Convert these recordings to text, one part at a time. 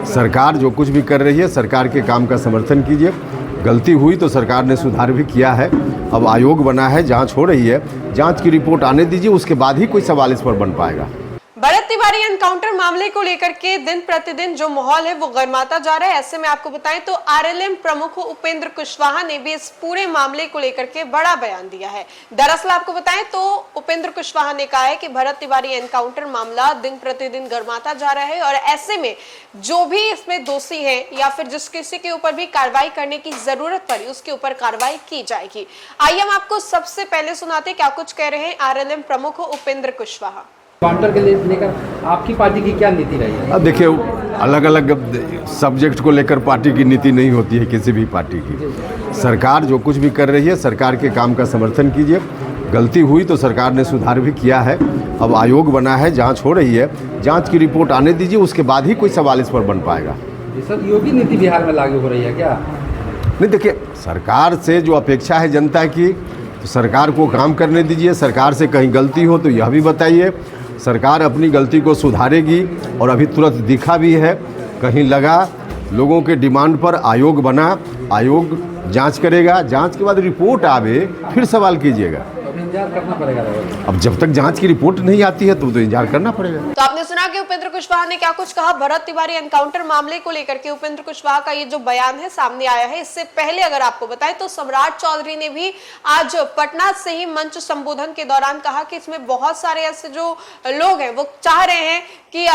सरकार जो कुछ भी कर रही है, सरकार के काम का समर्थन कीजिए। गलती हुई तो सरकार ने सुधार भी किया है। अब आयोग बना है, जांच हो रही है, जांच की रिपोर्ट आने दीजिए, उसके बाद ही कोई सवाल इस पर बन पाएगा। भरत तिवारी एनकाउंटर मामले को लेकर के दिन प्रतिदिन जो माहौल है वो गर्माता जा रहा है। ऐसे में आपको बताएं तो आरएलएम प्रमुख उपेंद्र कुशवाहा ने भी इस पूरे मामले को लेकर के बड़ा बयान दिया है। दरअसल आपको बताएं तो उपेंद्र कुशवाहा ने कहा है कि भरत तिवारी एनकाउंटर मामला दिन प्रतिदिन गर्माता जा रहा है और ऐसे में जो भी इसमें दोषी है या फिर जिस किसी के ऊपर भी कार्रवाई करने की जरूरत पड़ी उसके ऊपर कार्रवाई की जाएगी। आइए हम आपको सबसे पहले सुनाते क्या कुछ कह रहे हैं आरएलएम प्रमुख उपेंद्र कुशवाहा। काउंटर के लेकर आपकी पार्टी की क्या नीति रही है? अब देखिए, अलग अलग सब्जेक्ट को लेकर पार्टी की नीति नहीं होती है किसी भी पार्टी की। सरकार जो कुछ भी कर रही है, सरकार के काम का समर्थन कीजिए। गलती हुई तो सरकार ने सुधार भी किया है। अब आयोग बना है, जांच हो रही है, जांच की रिपोर्ट आने दीजिए, उसके बाद ही कोई सवाल इस पर बन पाएगा। सर, योगी नीति बिहार में लागू हो रही है क्या? नहीं, देखिए, सरकार से जो अपेक्षा है जनता की, तो सरकार को काम करने दीजिए। सरकार से कहीं गलती हो तो यह भी बताइए। सरकार अपनी गलती को सुधारेगी और अभी तुरंत दिखा भी है। कहीं लगा लोगों के डिमांड पर आयोग बना, आयोग जांच करेगा, जांच के बाद रिपोर्ट आवे फिर सवाल कीजिएगा। इंतजार करना पड़ेगा। अब जब तक जांच की रिपोर्ट नहीं आती है तो इंतजार करना पड़ेगा। तो आपने सुना कि उपेंद्र कुशवाहा ने क्या कुछ कहा भरत तिवारी एनकाउंटर मामले को लेकर के। उपेंद्र कुशवाहा का ये जो बयान है सामने आया है, इससे पहले अगर आपको बताएं तो सम्राट चौधरी ने भी आज पटना से ही मंच संबोधन के दौरान कहा कि इसमें बहुत सारे ऐसे जो लोग हैं वो चाह रहे हैं कि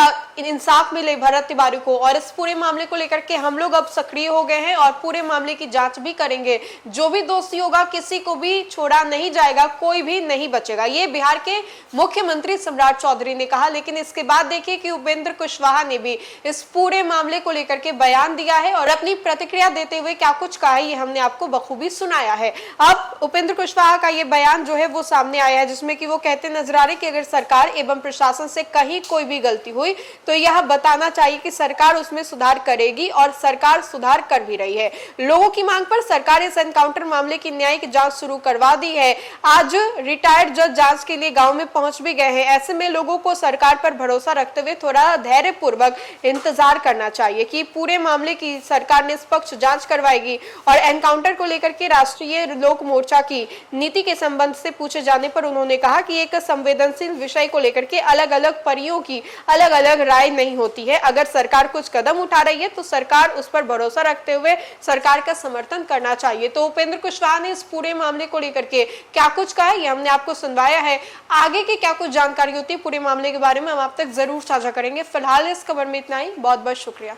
इंसाफ मिले भरत तिवारी को और इस पूरे मामले को लेकर के हम लोग अब सक्रिय हो गए हैं और पूरे मामले की जांच भी करेंगे। जो भी दोषी होगा किसी को भी छोड़ा नहीं जाएगा, कोई भी नहीं बचेगा। ये बिहार के मुख्यमंत्री सम्राट चौधरी ने कहा। लेकिन इसके बाद देखिए कि उपेंद्र कुशवाहा ने भी इस पूरे मामले को लेकर के बयान दिया है और अपनी प्रतिक्रिया देते हुए क्या कुछ कहा है ये हमने आपको बखूबी सुनाया है। अब उपेंद्र कुशवाहा का ये बयान जो है वो सामने आया है जिसमें कि वो कहते नजर आ रहे कि अगर सरकार एवं प्रशासन से कहीं कोई भी गलती हुई तो यह बताना चाहिए कि सरकार उसमें सुधार करेगी और सरकार सुधार कर भी रही है। लोगों की मांग पर सरकार इस एनकाउंटर मामले की न्यायिक जांच शुरू करवा दी है। आज रिटायर्ड जज जांच के लिए गांव में पहुंच भी गए हैं। ऐसे में लोगों को सरकार पर भरोसा रखते हुए थोड़ा धैर्य पूर्वक इंतजार करना चाहिए कि पूरे मामले की सरकार निष्पक्ष जांच करवाएगी। और एनकाउंटर को लेकर के राष्ट्रीय लोक मोर्चा की नीति के संबंध से पूछे जाने पर उन्होंने कहा कि एक संवेदनशील विषय को लेकर के अलग अलग परियों की अलग अलग राय नहीं होती है। अगर सरकार कुछ कदम उठा रही है तो सरकार उस पर भरोसा रखते हुए सरकार का समर्थन करना चाहिए। तो उपेंद्र कुशवाहा ने इस पूरे मामले को लेकर के क्या कुछ कहा ये हमने आपको सुनवाया है। आगे की क्या कुछ जानकारी होती है पूरे मामले के बारे में हम आप तक जरूर साझा करेंगे। फिलहाल इस खबर में इतना ही। बहुत बहुत शुक्रिया।